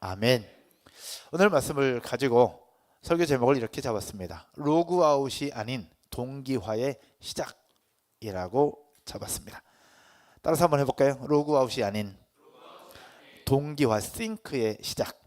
아멘. 오늘 말씀을 가지고 설교 제목을 이렇게 잡았습니다. 로그아웃이 아닌 동기화의 시작이라고 잡았습니다. 따라서 한번 해볼까요? 로그아웃이 아닌 동기화, 싱크의 시작.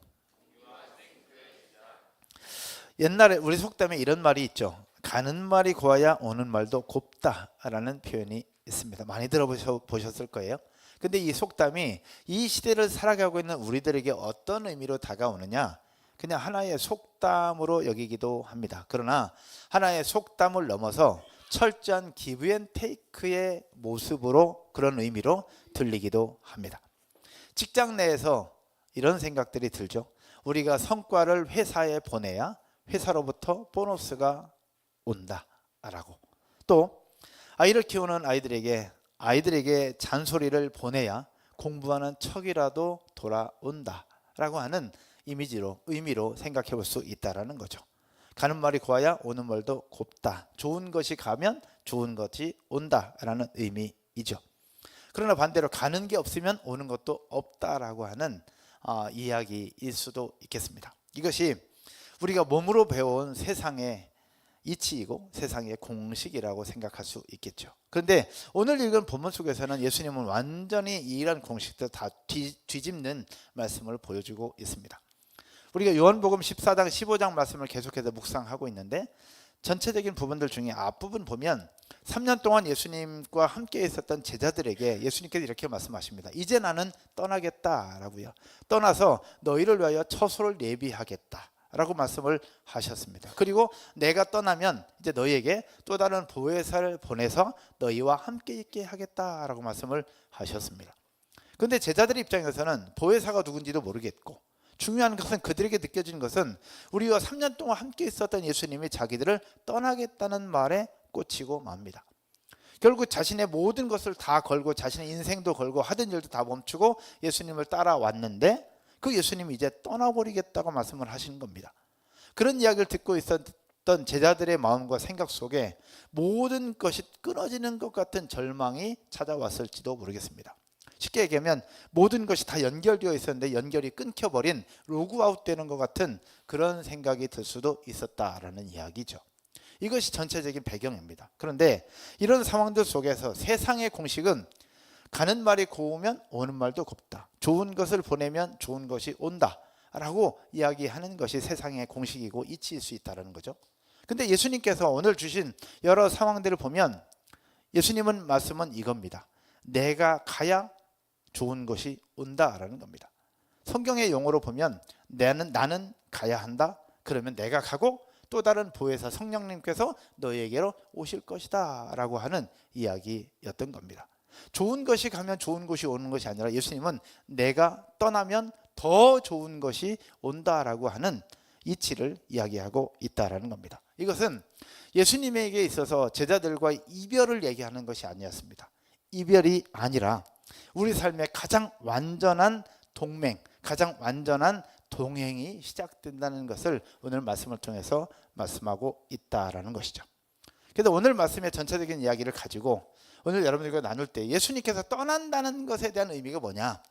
옛날에 우리 속담에 이런 말이 있죠. 가는 말이 고와야 오는 말도 곱다라는 표현이 있습니다. 많이 들어보셨을 거예요. 근데 이 속담이 이 시대를 살아가고 있는 우리들에게 어떤 의미로 다가오느냐, 그냥 하나의 속담으로 여기기도 합니다. 그러나 하나의 속담을 넘어서 철저한 기브 앤 테이크의 모습으로, 그런 의미로 들리기도 합니다. 직장 내에서 이런 생각들이 들죠. 우리가 성과를 회사에 보내야 회사로부터 보너스가 온다라고. 또 아이를 키우는 아이들에게 잔소리를 보내야 공부하는 척이라도 돌아온다라고 하는 의미로 생각해 볼 수 있다라는 거죠. 가는 말이 고와야 오는 말도 곱다. 좋은 것이 가면 좋은 것이 온다라는 의미이죠. 그러나 반대로 가는 게 없으면 오는 것도 없다라고 하는 이야기일 수도 있겠습니다. 이것이 우리가 몸으로 배운 세상의 이치이고 세상의 공식이라고 생각할 수 있겠죠. 그런데 오늘 읽은 본문 속에서는 예수님은 완전히 이런 공식들 다 뒤집는 말씀을 보여주고 있습니다. 우리가 요한복음 14장 15장 말씀을 계속해서 묵상하고 있는데, 전체적인 부분들 중에 앞부분 보면 3년 동안 예수님과 함께 있었던 제자들에게 예수님께서 이렇게 말씀하십니다. 이제 나는 떠나겠다라고요. 떠나서 너희를 위하여 처소를 예비하겠다 라고 말씀을 하셨습니다. 그리고 내가 떠나면 이제 너희에게 또 다른 보혜사를 보내서 너희와 함께 있게 하겠다라고 말씀을 하셨습니다. 그런데 제자들 입장에서는 보혜사가 누군지도 모르겠고, 중요한 것은 그들에게 느껴진 것은 우리와 3년 동안 함께 있었던 예수님이 자기들을 떠나겠다는 말에 꽂히고 맙니다. 결국 자신의 모든 것을 다 걸고 자신의 인생도 걸고 하던 일도 다 멈추고 예수님을 따라왔는데, 그 예수님이 이제 떠나버리겠다고 말씀을 하시는 겁니다. 그런 이야기를 듣고 있었던 제자들의 마음과 생각 속에 모든 것이 끊어지는 것 같은 절망이 찾아왔을지도 모르겠습니다. 쉽게 얘기하면 모든 것이 다 연결되어 있었는데 연결이 끊겨버린, 로그아웃 되는 것 같은 그런 생각이 들 수도 있었다라는 이야기죠. 이것이 전체적인 배경입니다. 그런데 이런 상황들 속에서 세상의 공식은 가는 말이 고우면 오는 말도 곱다. 좋은 것을 보내면 좋은 것이 온다 라고 이야기하는 것이 세상의 공식이고 이치일 수 있다는 거죠. 근데 예수님께서 오늘 주신 여러 상황들을 보면 예수님은 말씀은 이겁니다. 내가 가야 좋은 것이 온다라는 겁니다. 성경의 용어로 보면 나는 가야 한다. 그러면 내가 가고 또 다른 보혜사 성령님께서 너희에게로 오실 것이다 라고 하는 이야기였던 겁니다. 좋은 것이 가면 좋은 것이 오는 것이 아니라 예수님은 내가 떠나면 더 좋은 것이 온다라고 하는 이치를 이야기하고 있다라는 겁니다. 이것은 예수님에게 있어서 제자들과 이별을 얘기하는 것이 아니었습니다. 이별이 아니라 우리 삶의 가장 완전한 동맹, 가장 완전한 동행이 시작된다는 것을 오늘 말씀을 통해서 말씀하고 있다라는 것이죠. 그래서 오늘 말씀의 전체적인 이야기를 가지고 오늘 여러분들과 나눌 때 예수님께서 떠난다는 것에 대한 의미가 뭐냐,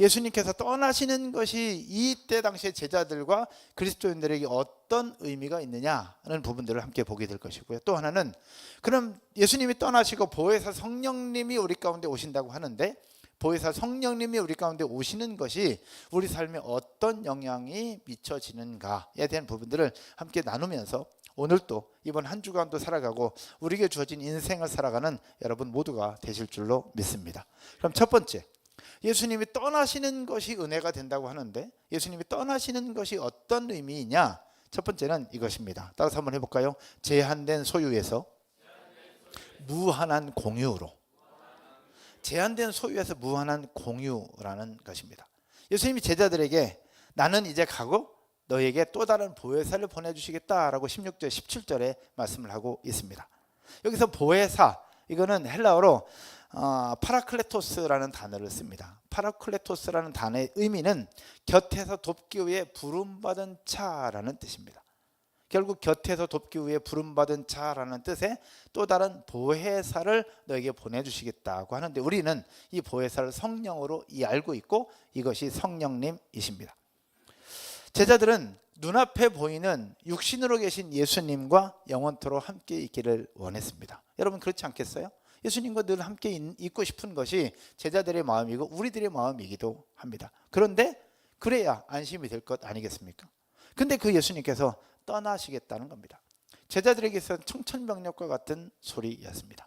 예수님께서 떠나시는 것이 이때 당시의 제자들과 그리스도인들에게 어떤 의미가 있느냐는 부분들을 함께 보게 될 것이고요. 또 하나는 그럼 예수님이 떠나시고 보혜사 성령님이 우리 가운데 오신다고 하는데, 보혜사 성령님이 우리 가운데 오시는 것이 우리 삶에 어떤 영향이 미쳐지는가에 대한 부분들을 함께 나누면서 오늘 또 이번 한 주간도 살아가고 우리에게 주어진 인생을 살아가는 여러분 모두가 되실 줄로 믿습니다. 그럼 첫 번째, 예수님이 떠나시는 것이 은혜가 된다고 하는데 예수님이 떠나시는 것이 어떤 의미이냐? 첫 번째는 이것입니다. 따라서 한번 해볼까요? 제한된 소유에서 무한한 공유로. 제한된 소유에서 무한한 공유라는 것입니다. 예수님이 제자들에게 나는 이제 가고 너에게 또 다른 보혜사를 보내주시겠다라고 16절 17절에 말씀을 하고 있습니다. 여기서 보혜사, 이거는 헬라어로 파라클레토스라는 단어를 씁니다. 파라클레토스라는 단어의 의미는 곁에서 돕기 위해 부름받은 자라는 뜻입니다. 결국 곁에서 돕기 위해 부름받은 자라는 뜻의 또 다른 보혜사를 너에게 보내주시겠다고 하는데, 우리는 이 보혜사를 성령으로 알고 있고 이것이 성령님이십니다. 제자들은 눈앞에 보이는 육신으로 계신 예수님과 영원토록 함께 있기를 원했습니다. 여러분 그렇지 않겠어요? 예수님과 늘 함께 있고 싶은 것이 제자들의 마음이고 우리들의 마음이기도 합니다. 그런데 그래야 안심이 될 것 아니겠습니까? 근데 그 예수님께서 떠나시겠다는 겁니다. 제자들에게서 청천벽력과 같은 소리였습니다.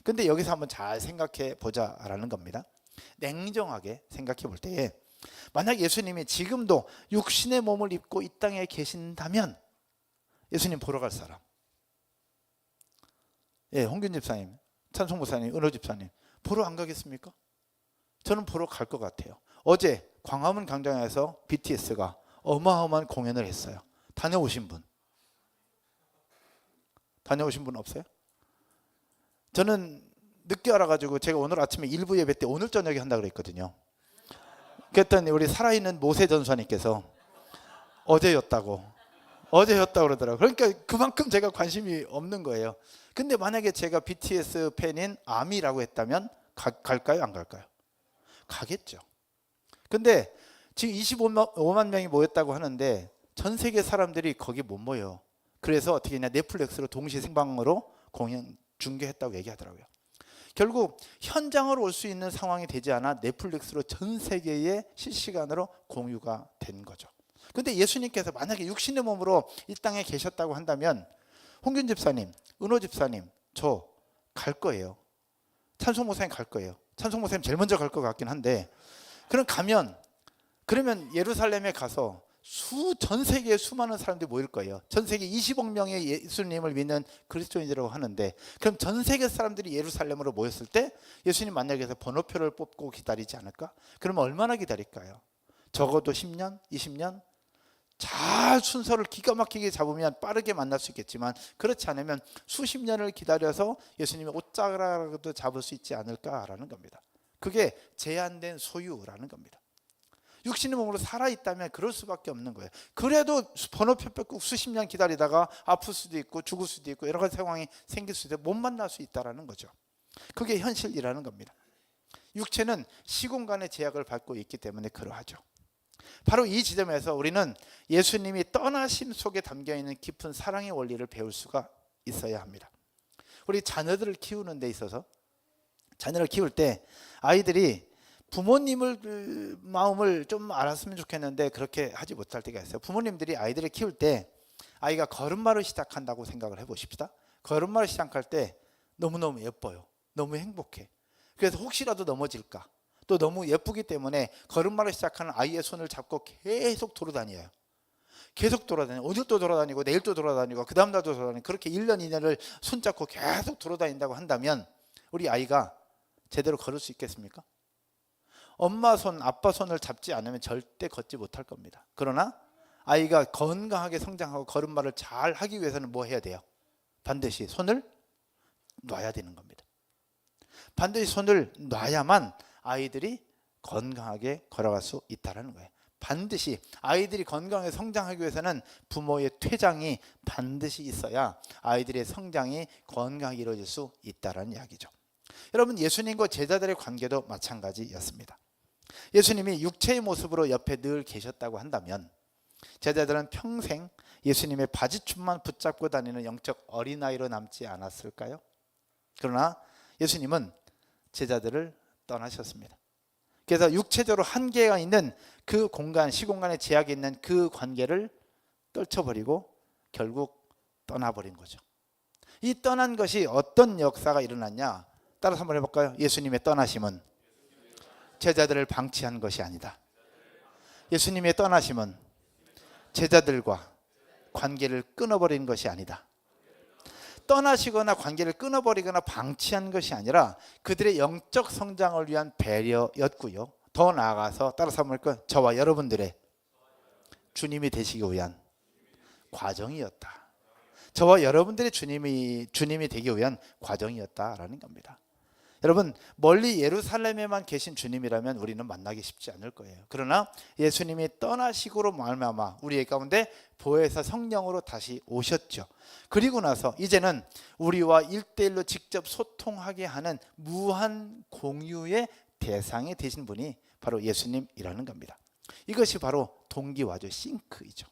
근데 여기서 한번 잘 생각해 보자라는 겁니다. 냉정하게 생각해 볼 때에 만약 예수님이 지금도 육신의 몸을 입고 이 땅에 계신다면 예수님 보러 갈 사람, 홍균 집사님, 찬송 목사님, 은호 집사님 보러 안 가겠습니까? 저는 보러 갈 것 같아요. 어제 광화문 광장에서 BTS가 어마어마한 공연을 했어요. 다녀오신 분 없어요? 저는 늦게 알아가지고 제가 오늘 아침에 일부 예배 때 오늘 저녁에 한다고 그랬거든요. 그랬더니 우리 살아있는 모세 전사님께서 어제였다고 그러더라고요. 그러니까 그만큼 제가 관심이 없는 거예요. 근데 만약에 제가 BTS 팬인 아미라고 했다면 갈까요? 안 갈까요? 가겠죠. 근데 지금 25만 명이 모였다고 하는데 전 세계 사람들이 거기 못 모여. 그래서 어떻게 했냐, 넷플릭스로 동시 생방으로 공연 중계했다고 얘기하더라고요. 결국 현장으로 올 수 있는 상황이 되지 않아 넷플릭스로 전 세계에 실시간으로 공유가 된 거죠. 근데 예수님께서 만약에 육신의 몸으로 이 땅에 계셨다고 한다면 홍균 집사님, 은호 집사님 저 갈 거예요. 찬송 목사님 갈 거예요. 찬송 목사님 제일 먼저 갈 것 같긴 한데 그러면 예루살렘에 가서 전 세계에 수많은 사람들이 모일 거예요. 전 세계 20억 명의 예수님을 믿는 그리스도인이라고 하는데 그럼 전 세계 사람들이 예루살렘으로 모였을 때 예수님 만약에 번호표를 뽑고 기다리지 않을까? 그러면 얼마나 기다릴까요? 적어도 10년, 20년? 잘 순서를 기가 막히게 잡으면 빠르게 만날 수 있겠지만 그렇지 않으면 수십 년을 기다려서 예수님의 옷자락도 잡을 수 있지 않을까라는 겁니다. 그게 제한된 소유라는 겁니다. 육신의 몸으로 살아있다면 그럴 수밖에 없는 거예요. 그래도 번호표 뺏고 수십 년 기다리다가 아플 수도 있고 죽을 수도 있고 여러 가지 상황이 생길 수도 있고 못 만날 수 있다는 거죠. 그게 현실이라는 겁니다. 육체는 시공간의 제약을 받고 있기 때문에 그러하죠. 바로 이 지점에서 우리는 예수님이 떠나심 속에 담겨있는 깊은 사랑의 원리를 배울 수가 있어야 합니다. 우리 자녀들을 키우는 데 있어서 자녀를 키울 때 아이들이 부모님을 마음을 좀 알았으면 좋겠는데 그렇게 하지 못할 때가 있어요. 부모님들이 아이들을 키울 때 아이가 걸음마를 시작한다고 생각을 해보십시다. 걸음마를 시작할 때 너무너무 예뻐요. 너무 행복해. 그래서 혹시라도 넘어질까 또 너무 예쁘기 때문에 걸음마를 시작하는 아이의 손을 잡고 계속 돌아다녀요. 계속 돌아다니고 오늘 또 돌아다니고 내일 또 돌아다니고 그 다음 날도 돌아다니고 그렇게 1년 2년을 손잡고 계속 돌아다닌다고 한다면 우리 아이가 제대로 걸을 수 있겠습니까? 엄마 손, 아빠 손을 잡지 않으면 절대 걷지 못할 겁니다. 그러나 아이가 건강하게 성장하고 걸음마를 잘 하기 위해서는 뭐 해야 돼요? 반드시 손을 놔야 되는 겁니다. 반드시 손을 놔야만 아이들이 건강하게 걸어갈 수 있다는 거예요. 반드시 아이들이 건강하게 성장하기 위해서는 부모의 퇴장이 반드시 있어야 아이들의 성장이 건강하게 이루어질 수 있다는 이야기죠. 여러분 예수님과 제자들의 관계도 마찬가지였습니다. 예수님이 육체의 모습으로 옆에 늘 계셨다고 한다면 제자들은 평생 예수님의 바지춤만 붙잡고 다니는 영적 어린아이로 남지 않았을까요? 그러나 예수님은 제자들을 떠나셨습니다. 그래서 육체적으로 한계가 있는 그 공간, 시공간의 제약이 있는 그 관계를 떨쳐버리고 결국 떠나버린 거죠. 이 떠난 것이 어떤 역사가 일어났냐? 따라서 한번 해볼까요? 예수님의 떠나심은 제자들을 방치한 것이 아니다. 예수님의 떠나심은 제자들과 관계를 끊어버린 것이 아니다. 떠나시거나 관계를 끊어버리거나 방치한 것이 아니라 그들의 영적 성장을 위한 배려였고요. 더 나아가서 따라서 한번 할까요? 저와 여러분들의 주님이 되시기 위한 과정이었다. 저와 여러분들의 주님이 되기 위한 과정이었다라는 겁니다. 여러분 멀리 예루살렘에만 계신 주님이라면 우리는 만나기 쉽지 않을 거예요. 그러나 예수님이 떠나시고로 말미암아 우리 가운데 보혜사 성령으로 다시 오셨죠. 그리고 나서 이제는 우리와 1대1로 직접 소통하게 하는 무한 공유의 대상이 되신 분이 바로 예수님이라는 겁니다. 이것이 바로 동기화죠. 싱크이죠.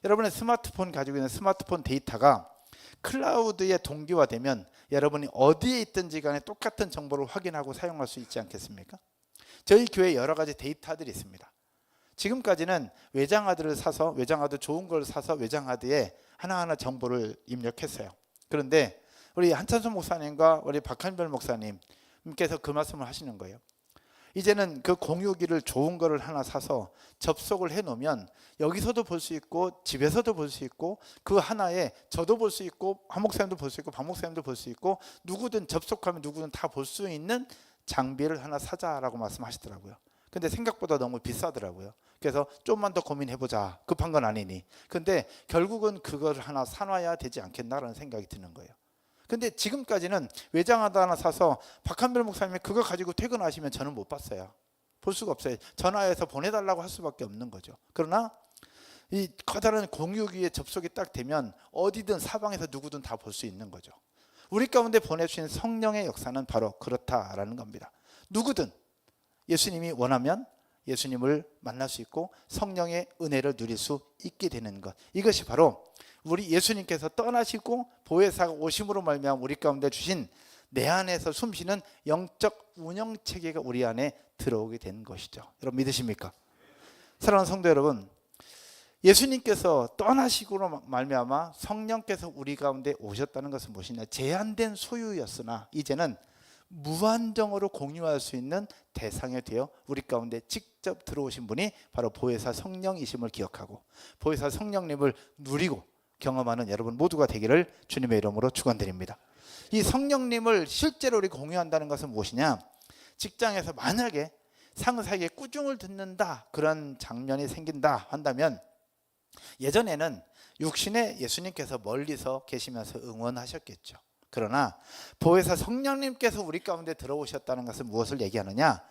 여러분의 스마트폰 가지고 있는 스마트폰 데이터가 클라우드에 동기화되면 여러분이 어디에 있든지 간에 똑같은 정보를 확인하고 사용할 수 있지 않겠습니까? 저희 교회에 여러 가지 데이터들이 있습니다. 지금까지는 외장하드를 사서 외장하드 좋은 걸 사서 외장하드에 하나하나 정보를 입력했어요. 그런데 우리 한찬수 목사님과 우리 박한별 목사님께서 그 말씀을 하시는 거예요. 이제는 그 공유기를 좋은 거를 하나 사서 접속을 해놓으면 여기서도 볼 수 있고 집에서도 볼 수 있고 그 하나에 저도 볼 수 있고 한 목사님도 볼 수 있고 박 목사님도 볼 수 있고 누구든 접속하면 누구든 다 볼 수 있는 장비를 하나 사자라고 말씀하시더라고요. 근데 생각보다 너무 비싸더라고요. 그래서 좀만 더 고민해보자. 급한 건 아니니. 근데 결국은 그걸 하나 사놔야 되지 않겠나라는 생각이 드는 거예요. 근데 지금까지는 외장하드 하나 사서 박한별 목사님이 그거 가지고 퇴근하시면 저는 못 봤어요. 볼 수가 없어요. 전화해서 보내달라고 할 수밖에 없는 거죠. 그러나 이 커다란 공유기에 접속이 딱 되면 어디든 사방에서 누구든 다 볼 수 있는 거죠. 우리 가운데 보내주신 성령의 역사는 바로 그렇다라는 겁니다. 누구든 예수님이 원하면 예수님을 만날 수 있고 성령의 은혜를 누릴 수 있게 되는 것, 이것이 바로 우리 예수님께서 떠나시고 보혜사가 오심으로 말미암아 우리 가운데 주신 내 안에서 숨쉬는 영적 운영체계가 우리 안에 들어오게 된 것이죠. 여러분 믿으십니까? 사랑하는 성도 여러분, 예수님께서 떠나시고로 말미암아 성령께서 우리 가운데 오셨다는 것은 무엇이냐? 제한된 소유였으나 이제는 무한정으로 공유할 수 있는 대상이 되어 우리 가운데 직접 들어오신 분이 바로 보혜사 성령이심을 기억하고 보혜사 성령님을 누리고 경험하는 여러분 모두가 되기를 주님의 이름으로 축원드립니다. 이 성령님을 실제로 우리 공유한다는 것은 무엇이냐? 직장에서 만약에 상사에게 꾸중을 듣는다, 그런 장면이 생긴다 한다면 예전에는 육신의 예수님께서 멀리서 계시면서 응원하셨겠죠. 그러나 보혜사 성령님께서 우리 가운데 들어오셨다는 것은 무엇을 얘기하느냐?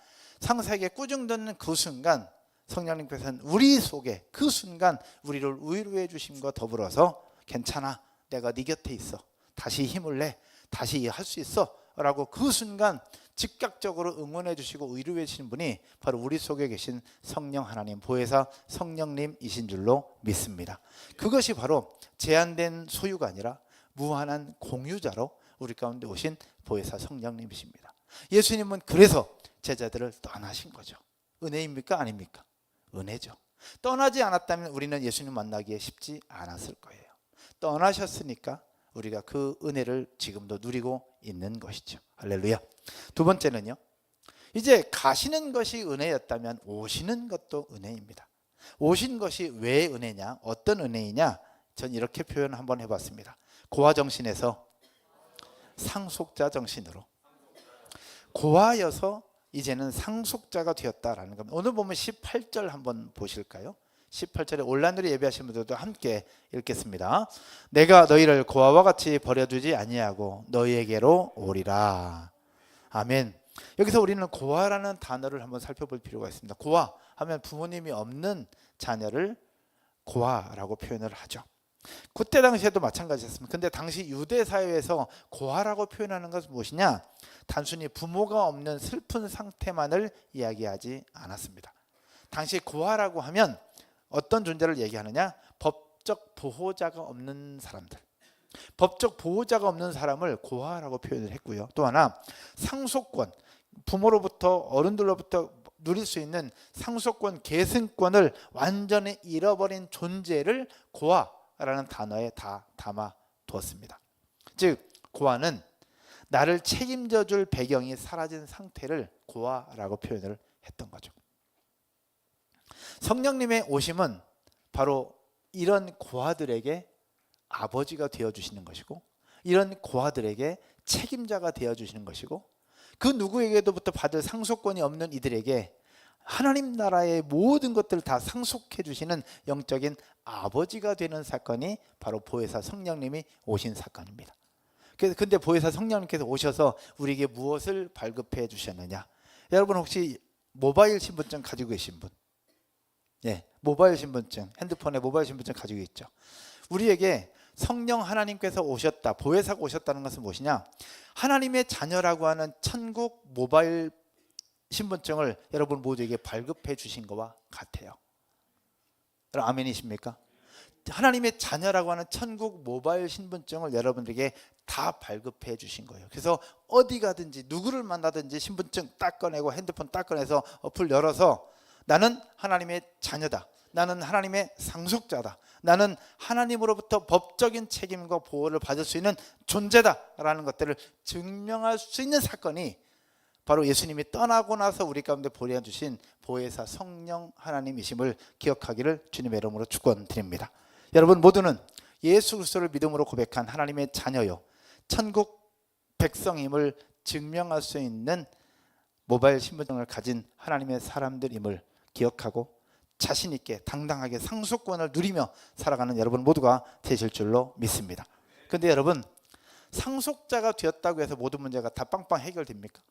상사에게 꾸중 듣는 그 순간 성령님께서는 우리 속에 그 순간 우리를 위로해 주심과 더불어서 괜찮아, 내가 네 곁에 있어, 다시 힘을 내, 다시 할 수 있어 라고 그 순간 즉각적으로 응원해 주시고 위로해 주시는 분이 바로 우리 속에 계신 성령 하나님, 보혜사 성령님이신 줄로 믿습니다. 그것이 바로 제한된 소유가 아니라 무한한 공유자로 우리 가운데 오신 보혜사 성령님이십니다. 예수님은 그래서 제자들을 떠나신 거죠. 은혜입니까? 아닙니까? 은혜죠. 떠나지 않았다면 우리는 예수님 만나기에 쉽지 않았을 거예요. 떠나셨으니까 우리가 그 은혜를 지금도 누리고 있는 것이죠. 할렐루야. 두 번째는요, 이제 가시는 것이 은혜였다면 오시는 것도 은혜입니다. 오신 것이 왜 은혜냐? 어떤 은혜이냐? 전 이렇게 표현 한번 해봤습니다. 고아 정신에서 상속자 정신으로, 고아여서 이제는 상속자가 되었다라는 겁니다. 오늘 보면 18절 한번 보실까요? 18절에 온라인으로 예배하시는 분들도 함께 읽겠습니다. 내가 너희를 고아와 같이 버려두지 아니하고 너희에게로 오리라. 아멘. 여기서 우리는 고아라는 단어를 한번 살펴볼 필요가 있습니다. 고아 하면 부모님이 없는 자녀를 고아라고 표현을 하죠. 그때 당시에도 마찬가지였습니다. 근데 당시 유대 사회에서 고아라고 표현하는 것은 무엇이냐? 단순히 부모가 없는 슬픈 상태만을 이야기하지 않았습니다. 당시 고아라고 하면 어떤 존재를 얘기하느냐? 법적 보호자가 없는 사람들, 법적 보호자가 없는 사람을 고아라고 표현을 했고요. 또 하나 상속권, 부모로부터 어른들로부터 누릴 수 있는 상속권, 계승권을 완전히 잃어버린 존재를 고아라는 단어에 다 담아 두었습니다. 즉 고아는 나를 책임져 줄 배경이 사라진 상태를 고아라고 표현을 했던 거죠. 성령님의 오심은 바로 이런 고아들에게 아버지가 되어주시는 것이고, 이런 고아들에게 책임자가 되어주시는 것이고, 그 누구에게도부터 받을 상속권이 없는 이들에게 하나님 나라의 모든 것들을 다 상속해 주시는 영적인 아버지가 되는 사건이 바로 보혜사 성령님이 오신 사건입니다. 근데 보혜사 성령님께서 오셔서 우리에게 무엇을 발급해 주셨느냐? 여러분 혹시 모바일 신분증 가지고 계신 분? 예, 모바일 신분증, 핸드폰에 모바일 신분증 가지고 있죠. 우리에게 성령 하나님께서 오셨다, 보혜사가 오셨다는 것은 무엇이냐? 하나님의 자녀라고 하는 천국 모바일 신분증을 여러분 모두에게 발급해 주신 것과 같아요. 여러분 아멘이십니까? 하나님의 자녀라고 하는 천국 모바일 신분증을 여러분들에게 다 발급해 주신 거예요. 그래서 어디 가든지 누구를 만나든지 신분증 딱 꺼내고 핸드폰 딱 꺼내서 어플 열어서 나는 하나님의 자녀다, 나는 하나님의 상속자다, 나는 하나님으로부터 법적인 책임과 보호를 받을 수 있는 존재다라는 것들을 증명할 수 있는 사건이 바로 예수님이 떠나고 나서 우리 가운데 보내주신 보혜사 성령 하나님이심을 기억하기를 주님의 이름으로 축원드립니다. 여러분 모두는 예수 그리스도를 믿음으로 고백한 하나님의 자녀요 천국 백성임을 증명할 수 있는 모바일 신분증을 가진 하나님의 사람들임을 기억하고 자신 있게 당당하게 상속권을 누리며 살아가는 여러분 모두가 되실 줄로 믿습니다. 그런데 여러분, 상속자가 되었다고 해서 모든 문제가 다 빵빵 해결됩니까?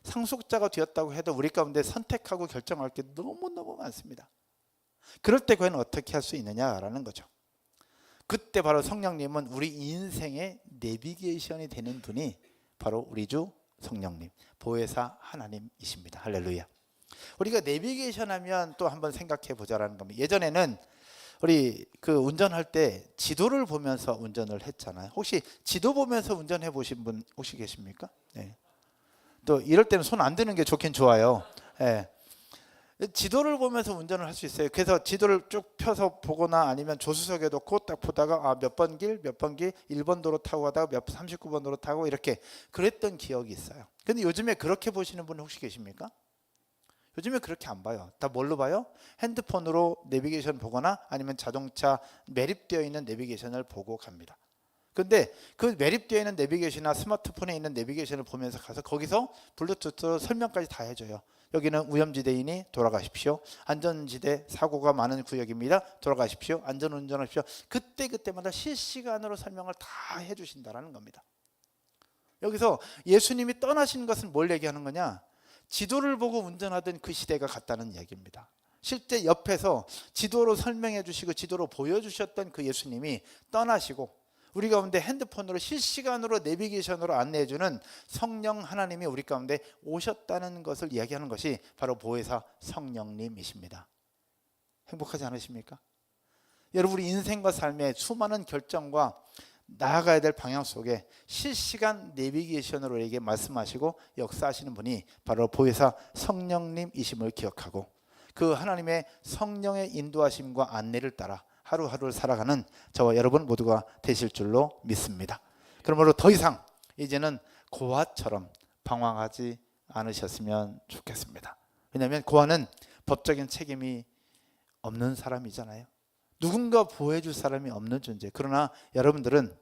상속자가 되었다고 해도 우리 가운데 선택하고 결정할 게 너무너무 많습니다. 그럴 때 과연 어떻게 할 수 있느냐라는 거죠. 그때 바로 성령님은 우리 인생의 내비게이션이 되는 분이 바로 우리 주 성령님, 보혜사 하나님이십니다. 할렐루야. 우리가 내비게이션 하면 또 한번 생각해 보자라는 겁니다. 예전에는 우리 그 운전할 때 지도를 보면서 운전을 했잖아요. 혹시 지도 보면서 운전해 보신 분 혹시 계십니까? 네. 또 이럴 때는 손 안 드는 게 좋긴 좋아요. 네. 지도를 보면서 운전을 할 수 있어요. 그래서 지도를 쭉 펴서 보거나 아니면 조수석에 놓고 딱 보다가 몇 번 길 1번 도로 타고 가다가 39번 도로 타고 이렇게 그랬던 기억이 있어요. 근데 요즘에 그렇게 보시는 분 혹시 계십니까? 요즘에 그렇게 안 봐요. 다 뭘로 봐요? 핸드폰으로 내비게이션 보거나 아니면 자동차 매립되어 있는 내비게이션을 보고 갑니다. 근데 그 매립되어 있는 내비게이션이나 스마트폰에 있는 내비게이션을 보면서 가서 거기서 블루투스로 설명까지 다 해줘요. 여기는 위험지대이니 돌아가십시오. 안전지대 사고가 많은 구역입니다. 돌아가십시오. 안전운전하십시오. 그때마다 실시간으로 설명을 다 해주신다는 겁니다. 여기서 예수님이 떠나신 것은 뭘 얘기하는 거냐? 지도를 보고 운전하던 그 시대가 갔다는 이야기입니다. 실제 옆에서 지도로 설명해 주시고 지도로 보여주셨던 그 예수님이 떠나시고 우리 가운데 핸드폰으로 실시간으로 내비게이션으로 안내해 주는 성령 하나님이 우리 가운데 오셨다는 것을 이야기하는 것이 바로 보혜사 성령님이십니다. 행복하지 않으십니까? 여러분 우리 인생과 삶의 수많은 결정과 나아가야 될 방향 속에 실시간 내비게이션으로 우리에게 말씀하시고 역사하시는 분이 바로 보혜사 성령님이심을 기억하고 그 하나님의 성령의 인도하심과 안내를 따라 하루하루를 살아가는 저와 여러분 모두가 되실 줄로 믿습니다. 그러므로 더 이상 이제는 고아처럼 방황하지 않으셨으면 좋겠습니다. 왜냐하면 고아는 법적인 책임이 없는 사람이잖아요. 누군가 보호해줄 사람이 없는 존재. 그러나 여러분들은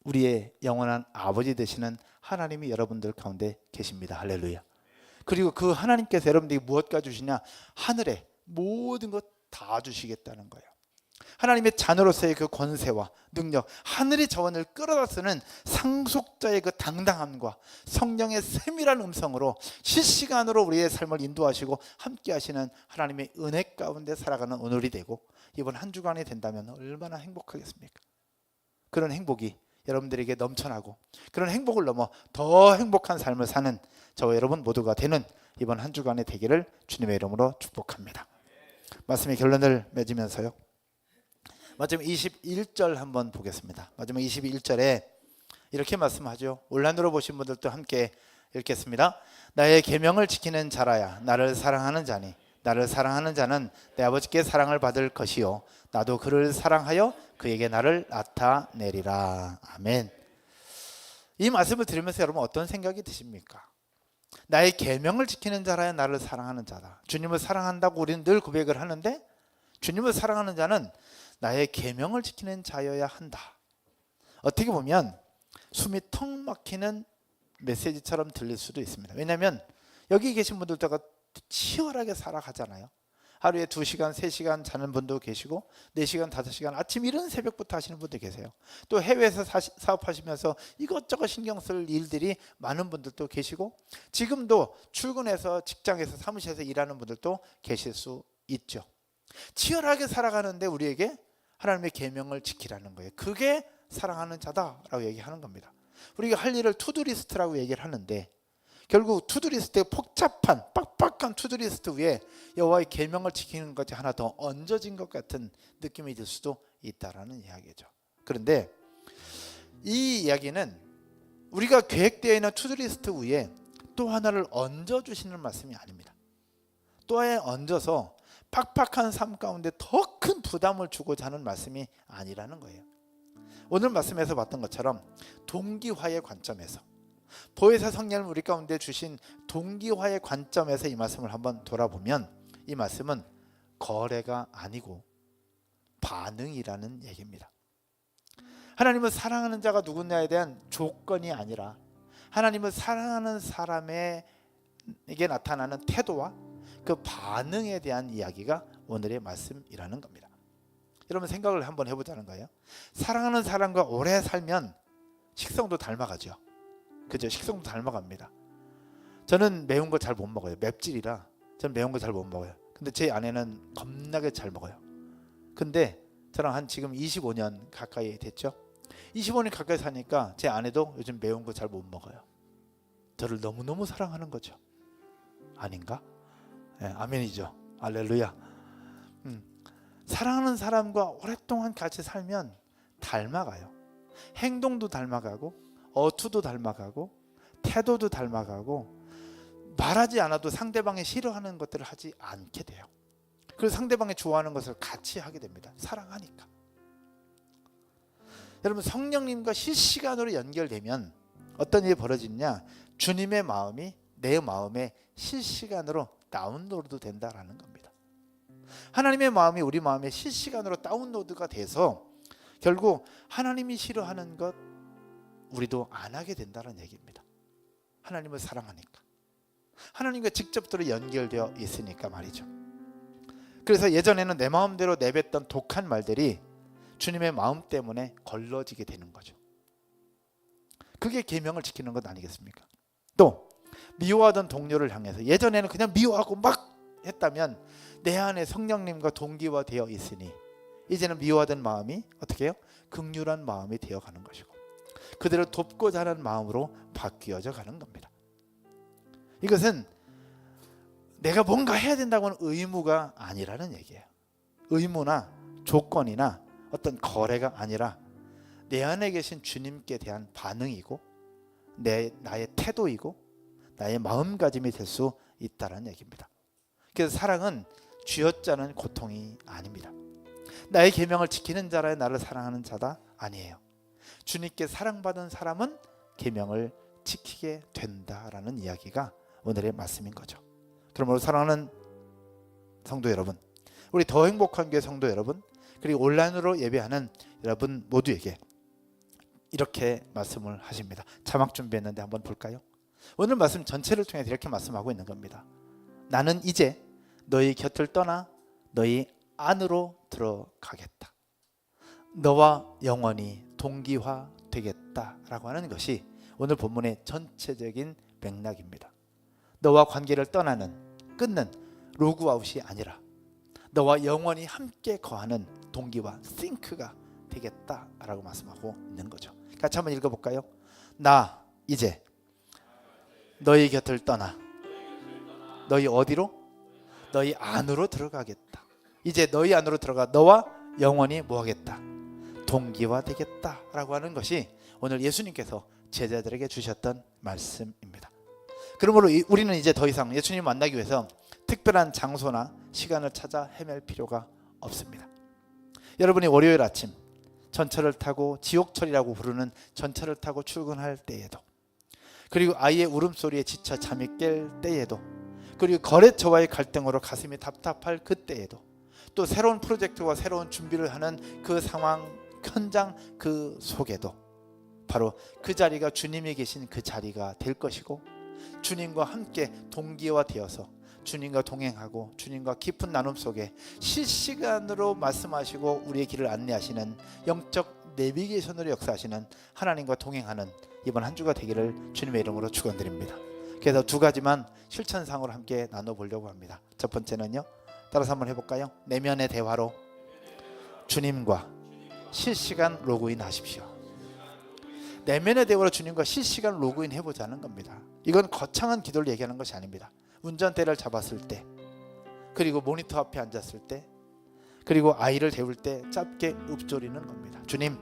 우리의 영원한 아버지 되시는 하나님이 여러분들 가운데 계십니다. 할렐루야. 그리고 그 하나님께서 여러분들에게 무엇까 주시냐? 하늘에 모든 것 다 주시겠다는 거예요. 하나님의 자녀로서의 그 권세와 능력, 하늘의 자원을 끌어다 쓰는 상속자의 그 당당함과 성령의 세밀한 음성으로 실시간으로 우리의 삶을 인도하시고 함께 하시는 하나님의 은혜 가운데 살아가는 오늘이 되고 이번 한 주간이 된다면 얼마나 행복하겠습니까? 그런 행복이 여러분들에게 넘쳐나고 그런 행복을 넘어 더 행복한 삶을 사는 저와 여러분 모두가 되는 이번 한 주간의 되기를 주님의 이름으로 축복합니다. 말씀의 결론을 맺으면서요, 마지막 21절 한번 보겠습니다. 마지막 21절에 이렇게 말씀하죠. 온라인으로 보신 분들도 함께 읽겠습니다. 나의 계명을 지키는 자라야 나를 사랑하는 자니 나를 사랑하는 자는 내 아버지께 사랑을 받을 것이요 나도 그를 사랑하여 그에게 나를 나타내리라. 아멘. 이 말씀을 들으면서 여러분 어떤 생각이 드십니까? 나의 계명을 지키는 자라야 나를 사랑하는 자다. 주님을 사랑한다고 우리는 늘 고백을 하는데 주님을 사랑하는 자는 나의 계명을 지키는 자여야 한다. 어떻게 보면 숨이 턱 막히는 메시지처럼 들릴 수도 있습니다. 왜냐하면 여기 계신 분들도 치열하게 살아가잖아요. 하루에 2시간, 3시간 자는 분도 계시고 4시간, 5시간 아침 이른 새벽부터 하시는 분도 계세요. 또 해외에서 사업하시면서 이것저것 신경 쓸 일들이 많은 분들도 계시고 지금도 출근해서 직장에서 사무실에서 일하는 분들도 계실 수 있죠. 치열하게 살아가는데 우리에게 하나님의 계명을 지키라는 거예요. 그게 사랑하는 자다라고 얘기하는 겁니다. 우리가 할 일을 투두리스트라고 얘기를 하는데 결국 투두리스트의 복잡한 빡빡한 투두리스트 위에 여호와의 계명을 지키는 것이 하나 더 얹어진 것 같은 느낌이 들 수도 있다라는 이야기죠. 그런데 이 이야기는 우리가 계획되어 있는 투두리스트 위에 또 하나를 얹어주시는 말씀이 아닙니다. 또 하나에 얹어서 팍팍한 삶 가운데 더 큰 부담을 주고자 하는 말씀이 아니라는 거예요. 오늘 말씀에서 봤던 것처럼 동기화의 관점에서, 보혜사 성령을 우리 가운데 주신 동기화의 관점에서 이 말씀을 한번 돌아보면, 이 말씀은 거래가 아니고 반응이라는 얘기입니다. 하나님을 사랑하는 자가 누구냐에 대한 조건이 아니라 하나님을 사랑하는 사람에게 나타나는 태도와 그 반응에 대한 이야기가 오늘의 말씀이라는 겁니다. 여러분 생각을 한번 해보자는 거예요. 사랑하는 사람과 오래 살면 식성도 닮아가죠. 그죠? 식성도 닮아갑니다. 저는 매운 거 잘 못 먹어요. 맵찔이라 저는 매운 거 잘 못 먹어요. 근데 제 아내는 겁나게 잘 먹어요. 근데 저랑 한 지금 25년 가까이 됐죠. 25년 가까이 사니까 제 아내도 요즘 매운 거 잘 못 먹어요. 저를 너무너무 사랑하는 거죠. 아닌가? 네, 아멘이죠. 할렐루야. 사랑하는 사람과 오랫동안 같이 살면 닮아가요. 행동도 닮아가고 어투도 닮아가고 태도도 닮아가고 말하지 않아도 상대방이 싫어하는 것들을 하지 않게 돼요. 그래서 상대방이 좋아하는 것을 같이 하게 됩니다. 사랑하니까. 여러분 성령님과 실시간으로 연결되면 어떤 일이 벌어지냐, 주님의 마음이 내 마음에 실시간으로 다운로드 된다라는 겁니다. 하나님의 마음이 우리 마음에 실시간으로 다운로드가 돼서 결국 하나님이 싫어하는 것 우리도 안 하게 된다는 얘기입니다. 하나님을 사랑하니까, 하나님과 직접적으로 연결되어 있으니까 말이죠. 그래서 예전에는 내 마음대로 내뱉던 독한 말들이 주님의 마음 때문에 걸러지게 되는 거죠. 그게 계명을 지키는 것 아니겠습니까? 또 미워하던 동료를 향해서 예전에는 그냥 미워하고 막 했다면 내 안에 성령님과 동기화되어 있으니 이제는 미워하던 마음이 어떻게 해요? 긍휼한 마음이 되어가는 것이고 그들을 돕고자 하는 마음으로 바뀌어져 가는 겁니다. 이것은 내가 뭔가 해야 된다고 하는 의무가 아니라는 얘기예요. 의무나 조건이나 어떤 거래가 아니라 내 안에 계신 주님께 대한 반응이고 나의 태도이고 나의 마음가짐이 될 수 있다는 얘기입니다. 그래서 사랑은 쥐어짜는 고통이 아닙니다. 나의 계명을 지키는 자라 나를 사랑하는 자다 아니에요. 주님께 사랑받은 사람은 계명을 지키게 된다라는 이야기가 오늘의 말씀인 거죠. 그러므로 사랑하는 성도 여러분, 우리 더 행복한 교회 성도 여러분, 그리고 온라인으로 예배하는 여러분 모두에게 이렇게 말씀을 하십니다. 자막 준비했는데 한번 볼까요? 오늘 말씀 전체를 통해서 이렇게 말씀하고 있는 겁니다. 나는 이제 너희 곁을 떠나 너희 안으로 들어가겠다. 너와 영원히 동기화 되겠다라고 하는 것이 오늘 본문의 전체적인 맥락입니다. 너와 관계를 떠나는, 끊는 로그아웃이 아니라 너와 영원히 함께 거하는 동기와 싱크가 되겠다라고 말씀하고 있는 거죠. 같이 한번 읽어볼까요? 나 이제 너희 곁을 떠나 너희 어디로? 너희 안으로 들어가겠다. 이제 너희 안으로 들어가 너와 영원히 뭐하겠다? 동기화 되겠다라고 하는 것이 오늘 예수님께서 제자들에게 주셨던 말씀입니다. 그러므로 우리는 이제 더 이상 예수님 만나기 위해서 특별한 장소나 시간을 찾아 헤맬 필요가 없습니다. 여러분이 월요일 아침 전철을 타고 지옥철이라고 부르는 전철을 타고 출근할 때에도, 그리고 아이의 울음소리에 지쳐 잠이 깰 때에도, 그리고 거래처와의 갈등으로 가슴이 답답할 그때에도, 또 새로운 프로젝트와 새로운 준비를 하는 그 상황 현장 그 속에도 바로 그 자리가 주님이 계신 그 자리가 될 것이고, 주님과 함께 동기화되어서 주님과 동행하고 주님과 깊은 나눔 속에 실시간으로 말씀하시고 우리의 길을 안내하시는 영적 내비게이션으로 역사하시는 하나님과 동행하는 이번 한 주가 되기를 주님의 이름으로 축원드립니다. 그래서 두 가지만 실천상으로 함께 나눠보려고 합니다. 첫 번째는요, 따라서 한번 해볼까요? 내면의 대화로 주님과 실시간 로그인 하십시오. 내면의 대화로 주님과 실시간 로그인 해보자는 겁니다. 이건 거창한 기도를 얘기하는 것이 아닙니다. 운전대를 잡았을 때, 그리고 모니터 앞에 앉았을 때, 그리고 아이를 데울 때 짧게 읊조리는 겁니다. 주님,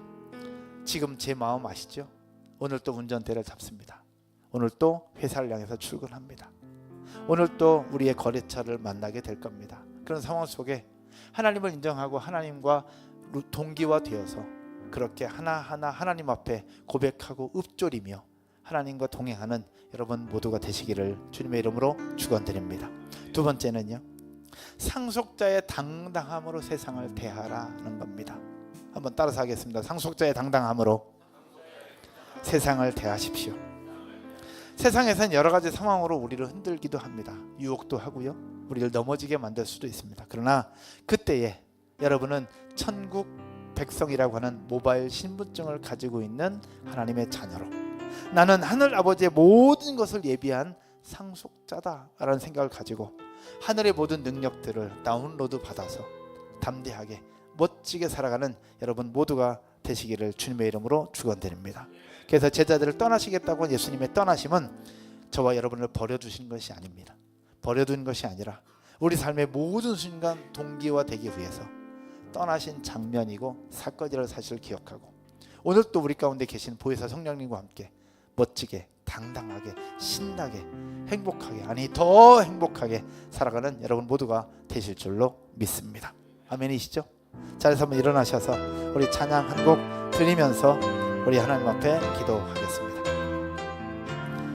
지금 제 마음 아시죠? 오늘 또 운전대를 잡습니다. 오늘 또 회사를 향해서 출근합니다. 오늘 또 우리의 거래처를 만나게 될 겁니다. 그런 상황 속에 하나님을 인정하고 하나님과 동기화 되어서 그렇게 하나하나 하나님 앞에 고백하고 읊조리며 하나님과 동행하는 여러분 모두가 되시기를 주님의 이름으로 축원드립니다. 두 번째는요, 상속자의 당당함으로 세상을 대하라는 겁니다. 한번 따라서 하겠습니다. 상속자의 당당함으로 세상을 대하십시오. 세상에선 여러 가지 상황으로 우리를 흔들기도 합니다. 유혹도 하고요, 우리를 넘어지게 만들 수도 있습니다. 그러나 그때에 여러분은 천국 백성이라고 하는 모바일 신분증을 가지고 있는 하나님의 자녀로, 나는 하늘 아버지의 모든 것을 예비한 상속자다라는 생각을 가지고 하늘의 모든 능력들을 다운로드 받아서 담대하게 멋지게 살아가는 여러분 모두가 되시기를 주님의 이름으로 축원드립니다. 그래서 제자들을 떠나시겠다고 예수님의 떠나심은 저와 여러분을 버려두신 것이 아닙니다. 버려둔 것이 아니라 우리 삶의 모든 순간 동기화되기 위해서 떠나신 장면이고 사건이라는 사실을 기억하고 오늘 또 우리 가운데 계신 보혜사 성령님과 함께 멋지게 당당하게 신나게 행복하게, 아니 더 행복하게 살아가는 여러분 모두가 되실 줄로 믿습니다. 아멘이시죠? 자리에서 한번 일어나셔서 우리 찬양 한 곡 드리면서 우리 하나님 앞에 기도하겠습니다.